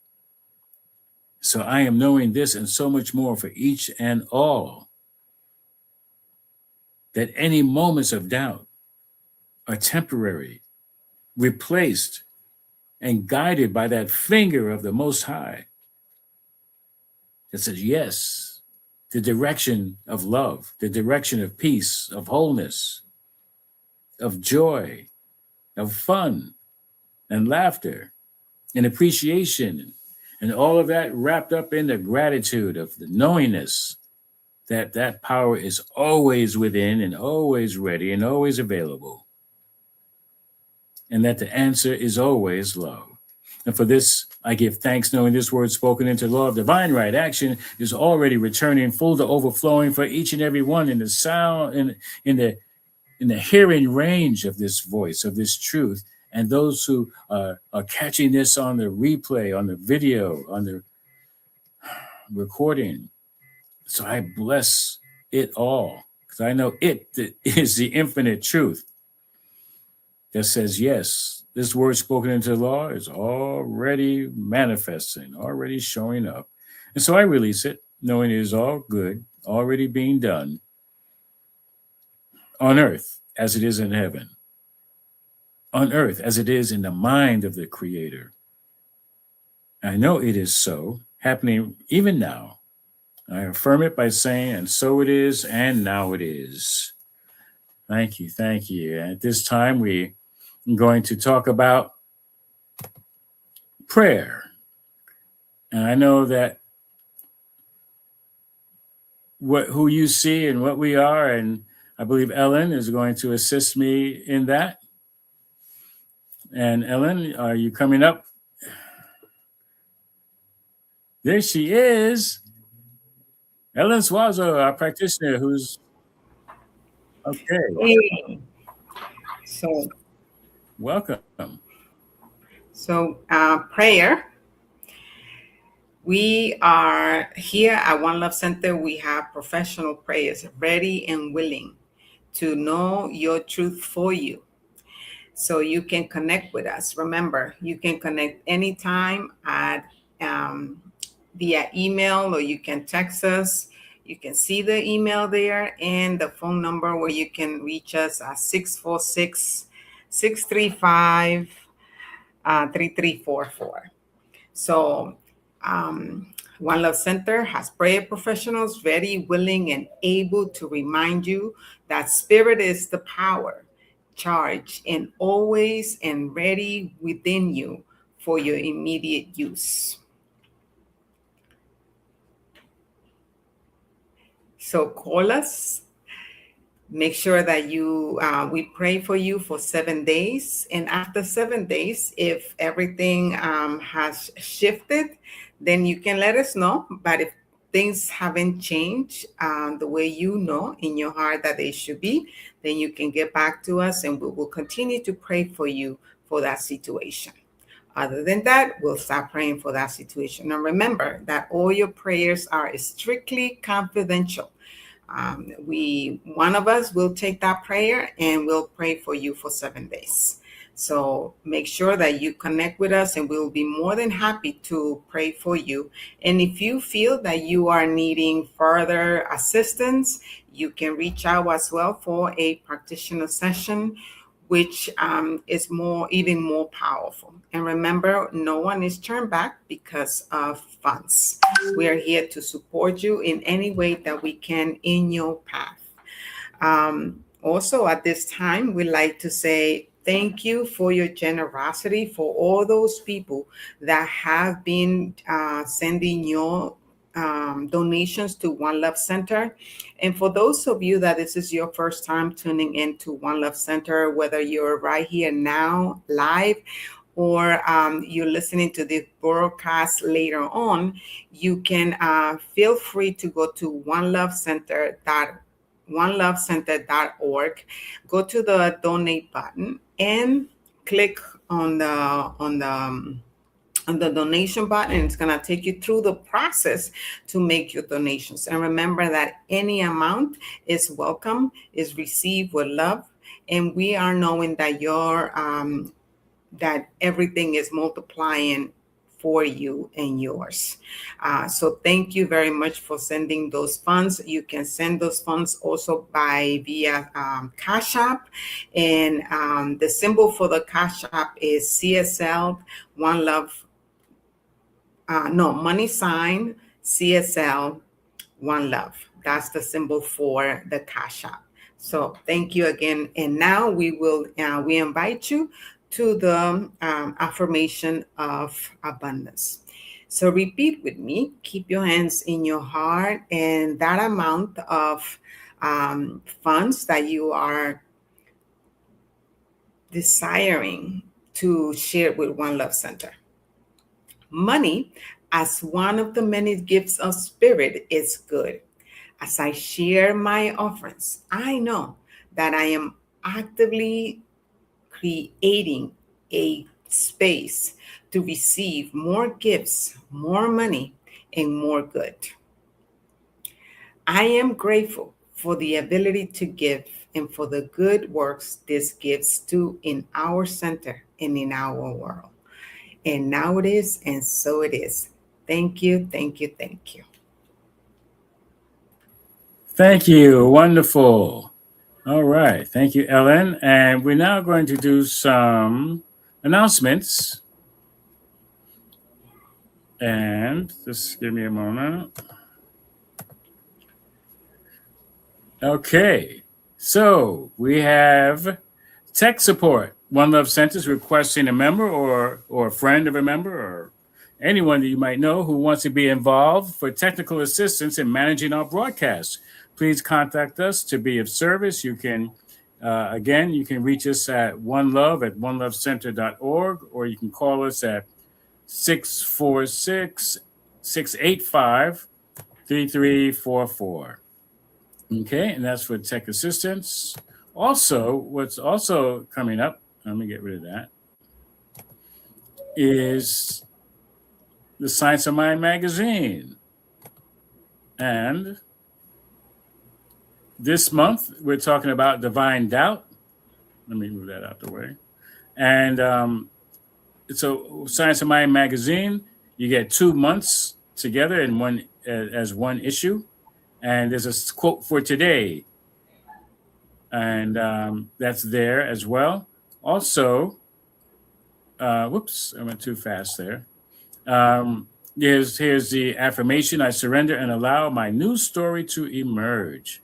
So I am knowing this and so much more for each and all, that any moments of doubt are temporary, replaced, and guided by that finger of the Most High that says, yes, the direction of love, the direction of peace, of wholeness, of joy, of fun, and laughter, and appreciation, and all of that wrapped up in the gratitude of the knowingness that that power is always within and always ready and always available, and that the answer is always love. And for this, I give thanks, knowing this word spoken into law of divine right action is already returning full to overflowing for each and every one in the sound, in the hearing range of this voice, of this truth, and those who are catching this on the replay, on the video, on the recording. So I bless it all, because I know it is the infinite truth that says, yes, this word spoken into law is already manifesting, already showing up. And so I release it, knowing it is all good, already being done on earth as it is in heaven, on earth as it is in the mind of the Creator. I know it is so, happening even now. I affirm it by saying, and so it is, and now it is. Thank you, thank you. At this time, we're going to talk about prayer. And I know that who you see and what we are, and I believe Ellen is going to assist me in that. And Ellen, are you coming up? There she is. Ellen Suazo, our practitioner, who's okay. Hey. So, Welcome. Prayer. We are here at One Love Center. We have professional prayers ready and willing to know your truth for you. So you can connect with us. Remember, you can connect anytime at via email, or you can text us. You can see the email there and the phone number where you can reach us at 646-635-3344. So One Love Center has prayer professionals ready, willing, and able to remind you that spirit is the power, charge, and always and ready within you for your immediate use. So call us. Make sure that we pray for you for 7 days. And after 7 days, if everything has shifted, then you can let us know. But if things haven't changed the way you know in your heart that they should be, then you can get back to us and we will continue to pray for you for that situation. Other than that, we'll stop praying for that situation. And remember that all your prayers are strictly confidential. One of us will take that prayer and we'll pray for you for 7 days. So make sure that you connect with us and we'll be more than happy to pray for you. And if you feel that you are needing further assistance, you can reach out as well for a practitioner session, which is even more powerful. And remember, no one is turned back because of funds. We are here to support you in any way that we can in your path. Also, at this time, we'd like to say thank you for your generosity, for all those people that have been sending your donations to One Love Center. And for those of you that this is your first time tuning in to One Love Center, whether you're right here now live or you're listening to this broadcast later on, you can feel free to go to onelovecenter.org, go to the donate button and click on the donation button. It's going to take you through the process to make your donations. And remember that any amount is welcome, is received with love. And we are knowing that that everything is multiplying for you and yours. So thank you very much for sending those funds. You can send those funds also via Cash App, and the symbol for the Cash App is CSL One Love. Money sign CSL One Love. That's the symbol for the Cash App. So thank you again. And now we invite you to the affirmation of abundance. So repeat with me, keep your hands in your heart, and that amount of funds that you are desiring to share with One Love Center. Money, as one of the many gifts of spirit, is good. As I share my offerings, I know that I am actively creating a space to receive more gifts, more money, and more good. I am grateful for the ability to give and for the good works this gives to in our center and in our world. And now it is, and so it is. Thank you, thank you, thank you. Thank you. Wonderful. All right. Thank you, Ellen. And we're now going to do some announcements. And just give me a moment. Okay. So we have tech support. One Love Centers requesting a member or a friend of a member or anyone that you might know who wants to be involved for technical assistance in managing our broadcast. Please contact us to be of service. You can, again, you can reach us at onelovecenter.org, or you can call us at 646-685-3344. Okay, and that's for tech assistance. Also, what's also coming up, let me get rid of that, is the Science of Mind magazine. And this month, we're talking about divine doubt. Let me move that out the way. And so Science of Mind magazine, you get 2 months together in one as one issue. And there's a quote for today. And that's there as well. Also, whoops, I went too fast there. Here's the affirmation: I surrender and allow my new story to emerge.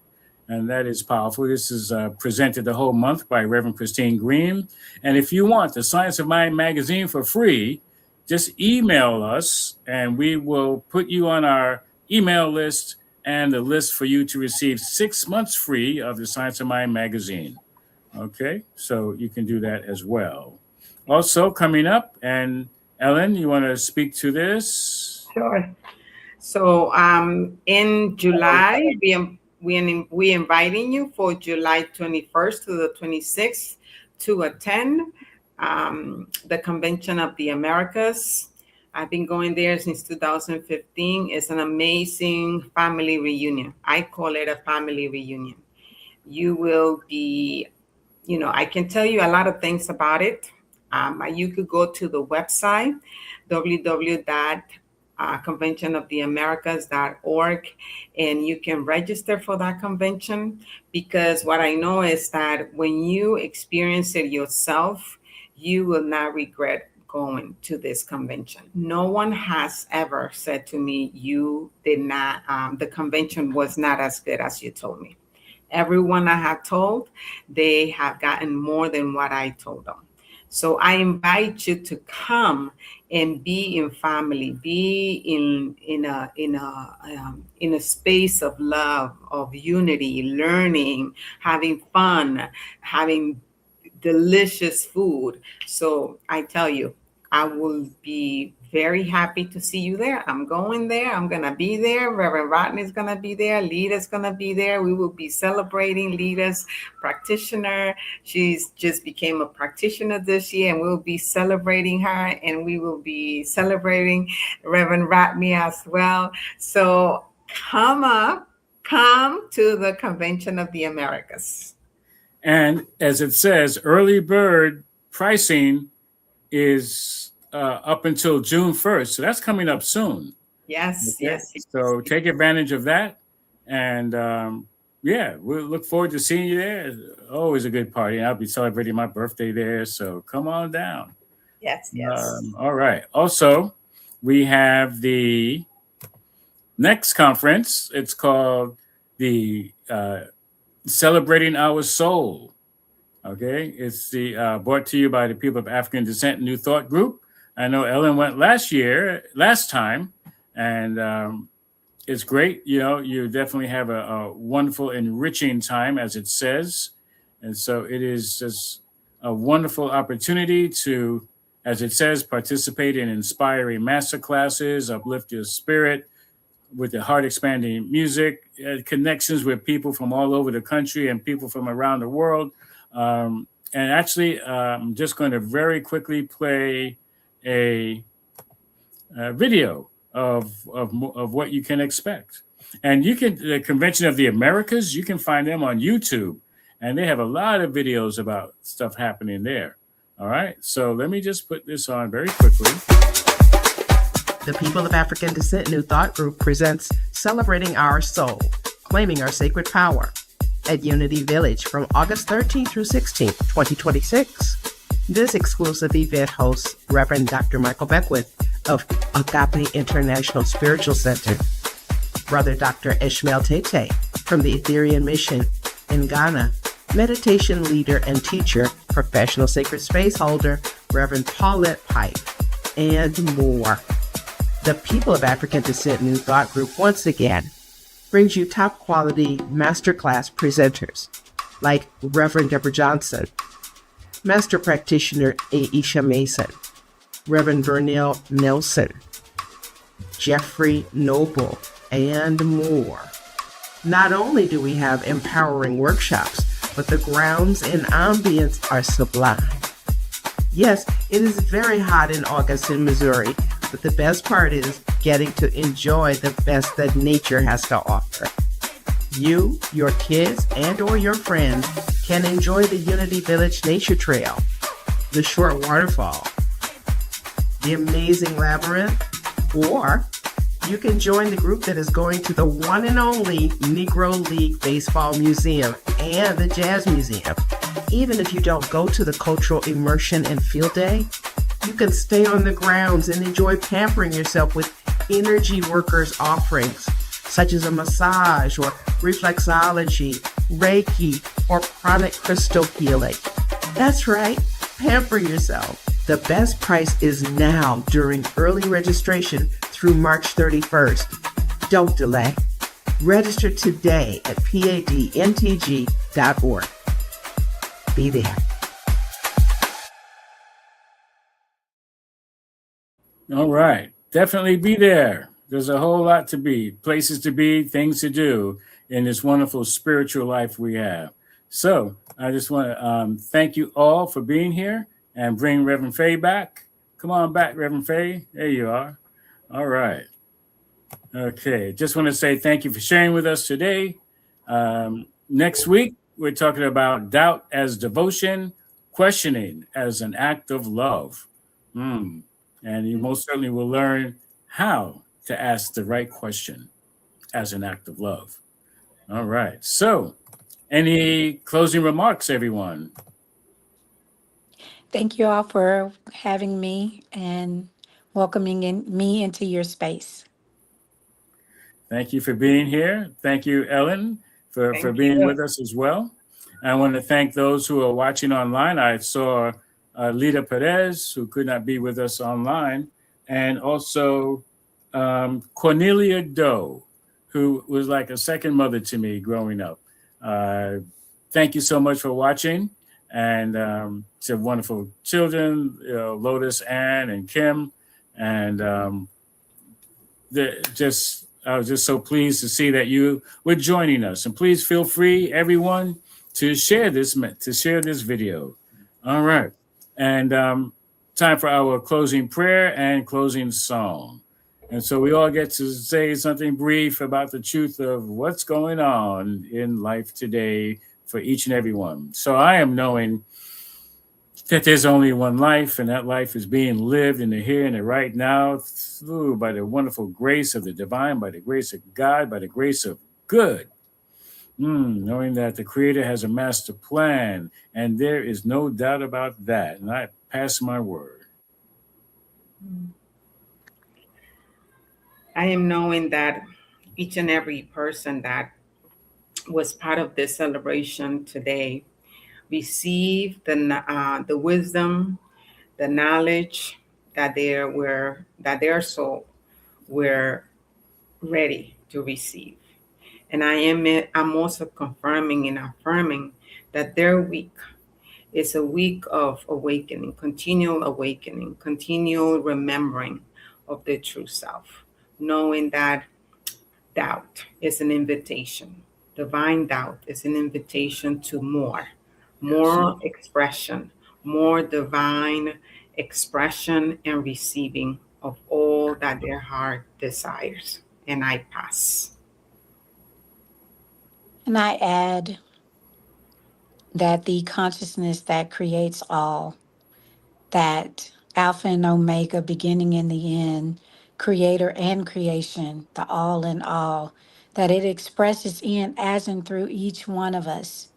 And that is powerful. This is presented the whole month by Reverend Christine Green. And if you want the Science of Mind magazine for free, just email us and we will put you on our email list and the list for you to receive 6 months free of the Science of Mind magazine. Okay, so you can do that as well. Also coming up, and Ellen, you want to speak to this? Sure. So in July, we inviting you for July 21st to the 26th to attend the Convention of the Americas. I've been going there since 2015. It's an amazing family reunion. I call it a family reunion. You will be, I can tell you a lot of things about it. You could go to the website, www.conventionoftheamericas.org, and you can register for that convention, because what I know is that when you experience it yourself, you will not regret going to this convention. No one has ever said to me, you did not, the convention was not as good as you told me. Everyone I have told, they have gotten more than what I told them. So I invite you to come and be in family, be in a space of love, of unity, learning, having fun, having delicious food. So I tell you, I will be very happy to see you there. I'm going there. I'm going to be there. Rev Rodney is going to be there. Leda's going to be there. We will be celebrating Leda's practitioner. She's just became a practitioner this year, and we'll be celebrating her, and we will be celebrating Reverend Rodney as well. So come to the Convention of the Americas. And as it says, early bird pricing is up until June 1st. So that's coming up soon. Yes, Okay. yes, yes. So take advantage of that. And yeah, we'll look forward to seeing you there. Always a good party. I'll be celebrating my birthday there. So come on down. Yes, yes. All right. Also, we have the next conference. It's called the Celebrating Our Soul. Okay. It's the brought to you by the people of African Descent New Thought Group. I know Ellen went last time, and it's great. You know, you definitely have a wonderful, enriching time, as it says. And so it is just a wonderful opportunity to, as it says, participate in inspiring master classes, uplift your spirit with the heart expanding music, connections with people from all over the country and people from around the world. And actually, I'm just going to very quickly play a video of what you can expect. And you can, the Convention of the Americas, you can find them on YouTube. And they have a lot of videos about stuff happening there. All right. So let me just put this on very quickly. The People of African Descent New Thought Group presents Celebrating Our Soul, Claiming Our Sacred Power at Unity Village from August 13th through 16th, 2026. This exclusive event hosts Reverend Dr. Michael Beckwith of Agape International Spiritual Center, Brother Dr. Ishmael Tete from the Etherian Mission in Ghana, meditation leader and teacher, professional sacred space holder, Reverend Paulette Pipe, and more. The People of African Descent New Thought Group once again brings you top quality masterclass presenters like Reverend Deborah Johnson, Master Practitioner Aisha Mason, Reverend Vernell Nelson, Jeffrey Noble, and more. Not only do we have empowering workshops, but the grounds and ambience are sublime. Yes, it is very hot in August in Missouri, but the best part is getting to enjoy the best that nature has to offer. You, your kids, and or your friends can enjoy the Unity Village Nature Trail, the short waterfall, the amazing labyrinth, or you can join the group that is going to the one and only Negro League Baseball Museum and the Jazz Museum. Even if you don't go to the cultural immersion and field day, you can stay on the grounds and enjoy pampering yourself with energy workers offerings, such as a massage or reflexology, Reiki, or pranic crystal healing. That's right, pamper yourself. The best price is now during early registration through March 31st. Don't delay. Register today at padntg.org. Be there. All right. Definitely be there. There's a whole lot to be, places to be, things to do in this wonderful spiritual life we have. So I just want to thank you all for being here and bring Reverend Faye back. Come on back, Reverend Faye. There you are. All right. Okay. Just want to say thank you for sharing with us today. Next week, we're talking about doubt as devotion, questioning as an act of love. And you most certainly will learn how to ask the right question as an act of love. All right. So, any closing remarks, everyone? Thank you all for having me and welcoming me into your space. Thank you for being here. Thank you, Ellen, for being with us as well. I want to thank those who are watching online. I saw Leda Pérez, who could not be with us online, and also Cornelia Doe, who was like a second mother to me growing up. Thank you so much for watching, and to wonderful children, Lotus, Ann, and Kim, and I was just so pleased to see that you were joining us. And please feel free, everyone, to share this video. All right. And time for our closing prayer and closing song. And so we all get to say something brief about the truth of what's going on in life today for each and every one. So I am knowing that there's only one life, and that life is being lived in the here and the right now through by the wonderful grace of the divine, by the grace of God, by the grace of good. Knowing that the Creator has a master plan, and there is no doubt about that. And I pass my word. I am knowing that each and every person that was part of this celebration today received the wisdom, the knowledge that their soul were ready to receive. And I'm also confirming and affirming that their week is a week of awakening, continual remembering of their true self, knowing that doubt is an invitation. Divine doubt is an invitation to more expression, more divine expression and receiving of all that their heart desires. And I pass. And I add that the consciousness that creates all, that Alpha and Omega, beginning and the end, creator and creation, the all in all, that it expresses in, as and through each one of us,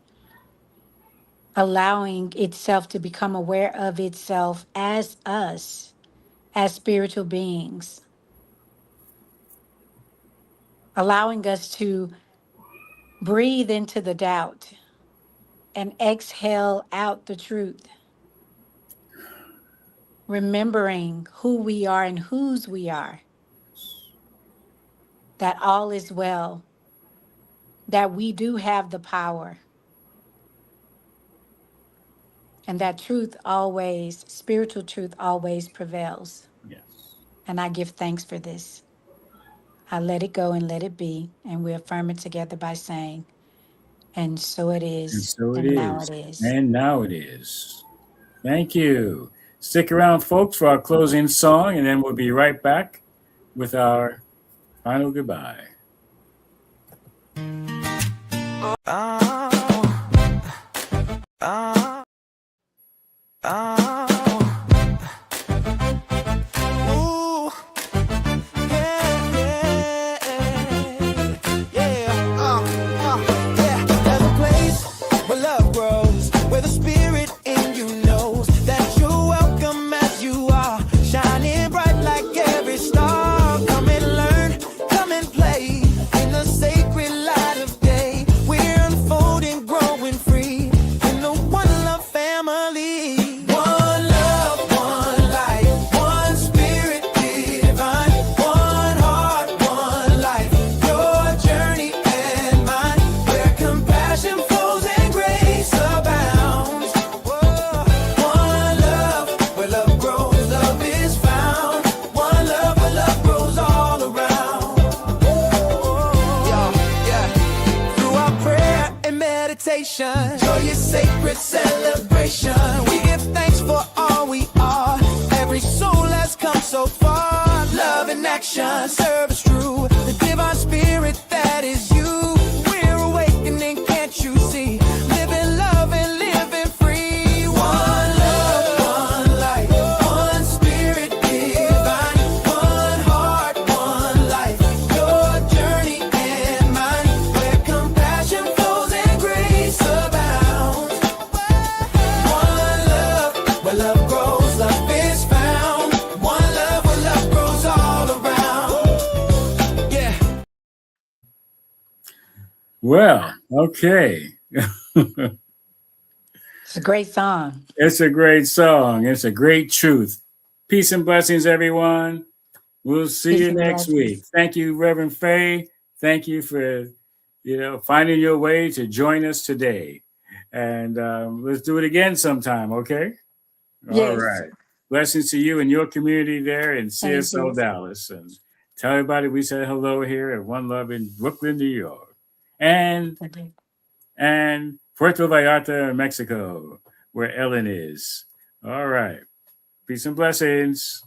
allowing itself to become aware of itself as us, as spiritual beings, allowing us to breathe into the doubt and exhale out the truth, remembering who we are and whose we are, that all is well, that we do have the power, and that truth always, spiritual truth always prevails. Yes. And I give thanks for this. I let it go and let it be, and we affirm it together by saying, and so it And is, so it and now is. it is. And now it is. Thank you. Stick around, folks, for our closing song, and then we'll be right back with our final goodbye. There's a place where love grows, where the spirit in you knows that you're welcome as you are, shining bright like every star. Come and learn, come and play in the sacred light of day. We're unfolding, growing free in the one love family. One love, one life, one spirit divine, one heart, one life. Your journey and mine, where compassion flows and grace abounds. Whoa. One love, where love grows, love is found. One love, where love grows all around. Yeah. Through our prayer and meditation, joyous sacred celebration, we give thanks for all we are. Every soul has come so far. Love in action, service true, the divine spirit that is you. We're awakening, can't you see? Living love and living free. One love, one life, one spirit divine, one heart, one life. Your journey and mine, where compassion flows and grace abounds. One love, where love grows, love is found. One love, where love grows all around. Yeah. Well, okay. It's a great song. It's a great song. It's a great truth. Peace and blessings, everyone. We'll see Peace you and next blessings. week. Thank you, Reverend Faye. Thank you for finding your way to join us today. And let's do it again sometime, okay? All Yes. right. Blessings to you and your community there in Thank CSL you. Dallas. And tell everybody we said hello here at One Love in Brooklyn, New York. And Puerto Vallarta, Mexico, where Ellen is. All right. Peace and blessings.